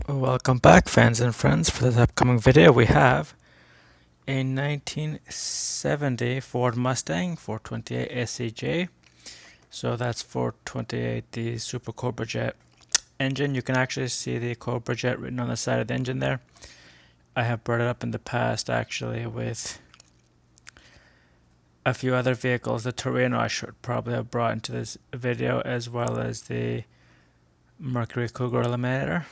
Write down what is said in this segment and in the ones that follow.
Welcome back, fans and friends. For this upcoming video, we have a 1970 Ford Mustang 428 SCJ. So that's 428, the Super Cobra Jet engine. You can actually see the Cobra Jet written on the side of the engine there. I have brought it up in the past, actually, with a few other vehicles. The Torino I should probably have brought into this video, as well as the Mercury Cougar Eliminator.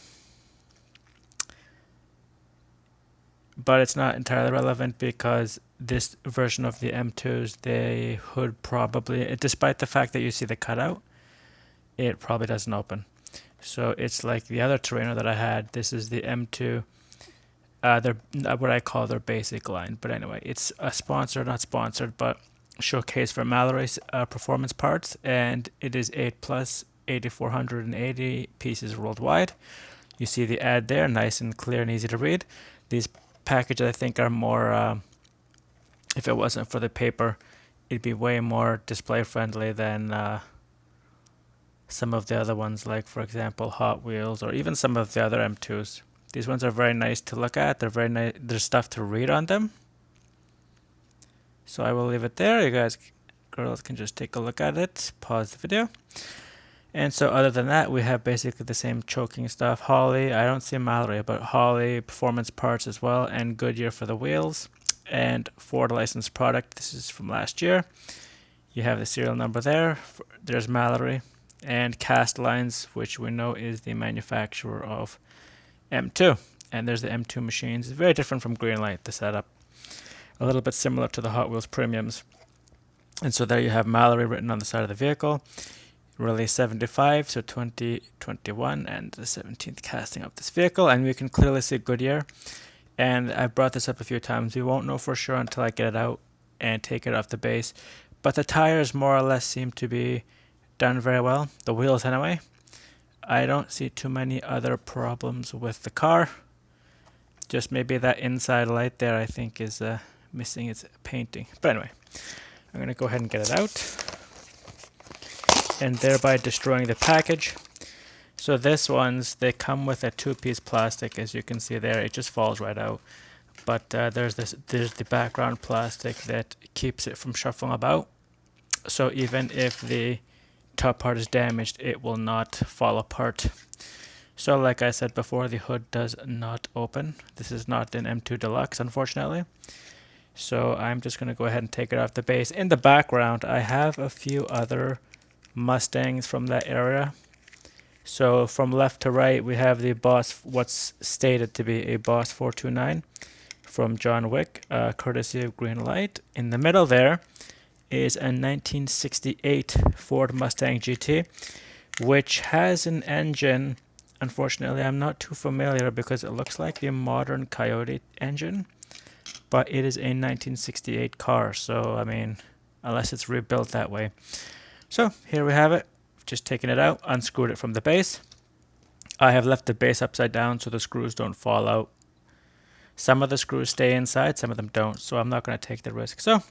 But it's not entirely relevant because this version of the M2s, the hood probably, despite the fact that you see the cutout, it probably doesn't open. So it's like the other Torino that I had. This is the M2. They're what I call their basic line. But anyway, it's a sponsor, not sponsored, but showcase for Mallory's performance parts. And it is 8 plus 8,480 pieces worldwide. You see the ad there, nice and clear and easy to read. These packages I think are more, if it wasn't for the paper, it'd be way more display friendly than some of the other ones, like for example Hot Wheels or even some of the other M2s. These ones are very nice to look at. They're very nice. There's stuff to read on them. So I will leave it there. You guys, girls, can just take a look at it. Pause the video. And so other than that, we have basically the same choking stuff. Holley, I don't see Mallory, but Holley performance parts as well, and Goodyear for the wheels, and Ford licensed product. This is from last year. You have the serial number there. There's Mallory, and Cast Lines, which we know is the manufacturer of M2. And there's the M2 machines. It's very different from Greenlight, the setup. A little bit similar to the Hot Wheels Premiums. And so there you have Mallory written on the side of the vehicle. Release 75, so 2021, and the 17th casting of this vehicle, and we can clearly see Goodyear. And I've brought this up a few times. We won't know for sure until I get it out and take it off the base. But the tires more or less seem to be done very well. The wheels anyway. I don't see too many other problems with the car. Just maybe that inside light there I think is missing its painting. But anyway, I'm going to go ahead and get it out, and thereby destroying the package. So this ones, they come with a two-piece plastic, as you can see there. It just falls right out. But there's the background plastic that keeps it from shuffling about. So even if the top part is damaged, it will not fall apart. So like I said before, the hood does not open. This is not an M2 Deluxe, unfortunately. So I'm just going to go ahead and take it off the base. In the background, I have a few other Mustangs from that area. So from left to right, we have the Boss, what's stated to be a Boss 429 from John Wick, courtesy of Greenlight. In the middle there is a 1968 Ford Mustang GT, which has an engine. Unfortunately, I'm not too familiar because it looks like the modern Coyote engine, but it is a 1968 car. So, I mean, unless it's rebuilt that way. So here we have it. Just taken it out, unscrewed it from the base. I have left the base upside down so the screws don't fall out. Some of the screws stay inside, some of them don't, so I'm not going to take the risk. So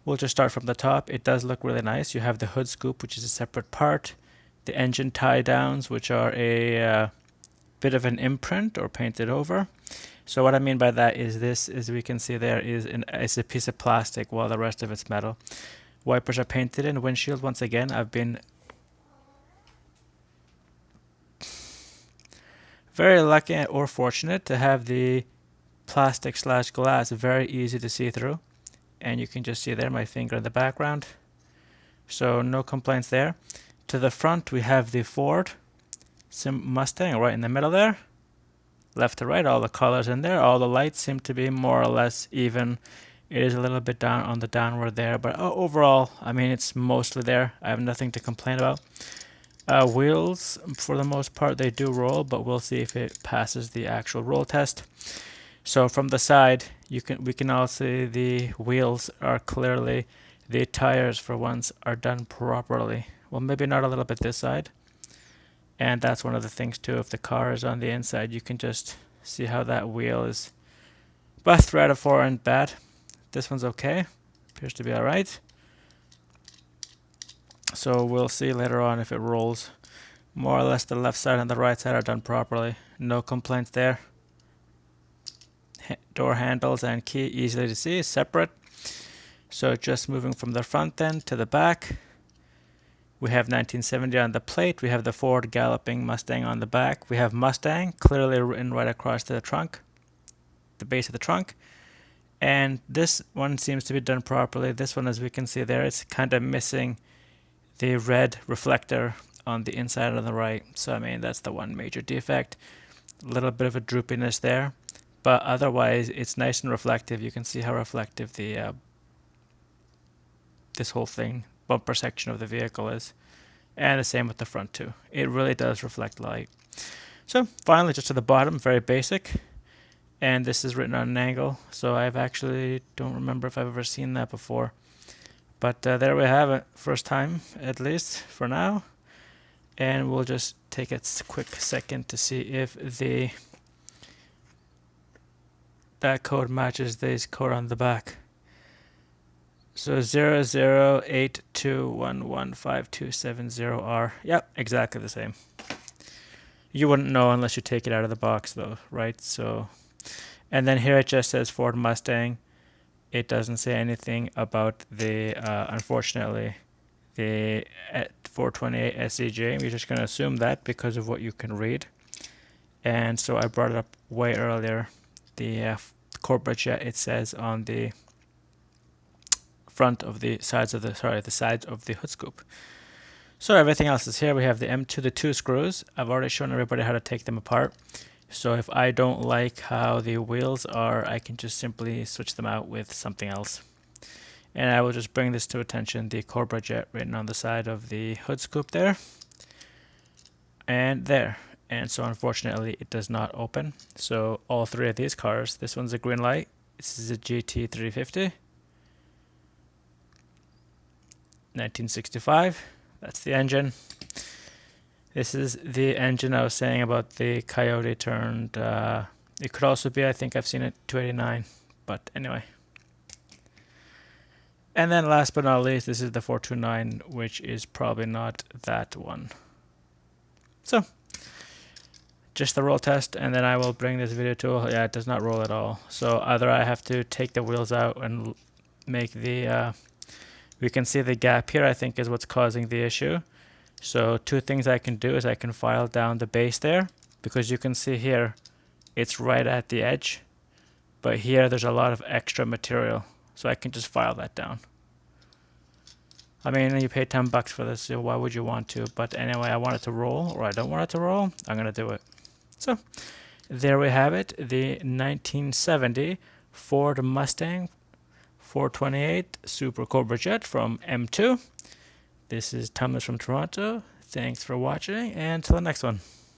we'll just start from the top. It does look really nice. You have the hood scoop, which is a separate part. The engine tie downs, which are a bit of an imprint or painted over. So what I mean by that is this, as we can see there, is a piece of plastic while the rest of it's metal. Wipers are painted in. Windshield, once again, I've been very lucky or fortunate to have the plastic / glass very easy to see through. And you can just see there my finger in the background. So no complaints there. To the front, we have the Ford Mustang right in the middle there. Left to right, all the colors in there. All the lights seem to be more or less even. It is a little bit down on the downward there, but overall, I mean, it's mostly there. I have nothing to complain about. Wheels, for the most part, they do roll, but we'll see if it passes the actual roll test. So from the side, we can all see the wheels are clearly, the tires for once are done properly. Well, maybe not a little bit this side. And that's one of the things too. If the car is on the inside, you can just see how that wheel is about 3 out of 4 and bad. This one's okay. Appears to be alright. So we'll see later on if it rolls. More or less the left side and the right side are done properly. No complaints there. Door handles and key easily to see, separate. So just moving from the front then to the back. We have 1970 on the plate. We have the Ford Galloping Mustang on the back. We have Mustang clearly written right across the trunk, the base of the trunk. And this one seems to be done properly. This one, as we can see there, it's kind of missing the red reflector on the inside on the right. So I mean, that's the one major defect. A little bit of a droopiness there, but otherwise it's nice and reflective. You can see how reflective the this whole thing, bumper section of the vehicle is. And the same with the front too. It really does reflect light. So finally, just to the bottom, very basic. And this is written on an angle, so I've actually don't remember if I've ever seen that before. But there we have it, first time at least for now. And we'll just take a quick second to see if that code matches this code on the back. So 0082115270R. Yep, exactly the same. You wouldn't know unless you take it out of the box though, right? So, and then here it just says Ford Mustang. It doesn't say anything about the, unfortunately, the 428 SEJ. We're just going to assume that because of what you can read. And so I brought it up way earlier. The Cobra jet, it says on the front of the sides of the sides of the hood scoop. So everything else is here. We have the M2, the 2 screws. I've already shown everybody how to take them apart. So if I don't like how the wheels are, I can just simply switch them out with something else. And I will just bring this to attention, the Cobra jet written on the side of the hood scoop there. And there. And so unfortunately it does not open. So all three of these cars, this one's a green light. This is a GT350. 1965. That's the engine. This is the engine I was saying about the Coyote turned. It could also be, I think I've seen it, 289. But anyway. And then last but not least, this is the 429, which is probably not that one. So, just the roll test, and then I will bring this video to, yeah, it does not roll at all. So either I have to take the wheels out and make the, we can see the gap here, I think is what's causing the issue. So two things I can do is I can file down the base there, because you can see here, it's right at the edge. But here there's a lot of extra material, so I can just file that down. I mean, you pay $10 for this, so why would you want to? But anyway, I want it to roll, or I don't want it to roll, I'm gonna do it. So there we have it, the 1970 Ford Mustang 428 Super Cobra Jet from M2. This is Thomas from Toronto. Thanks for watching, and till the next one.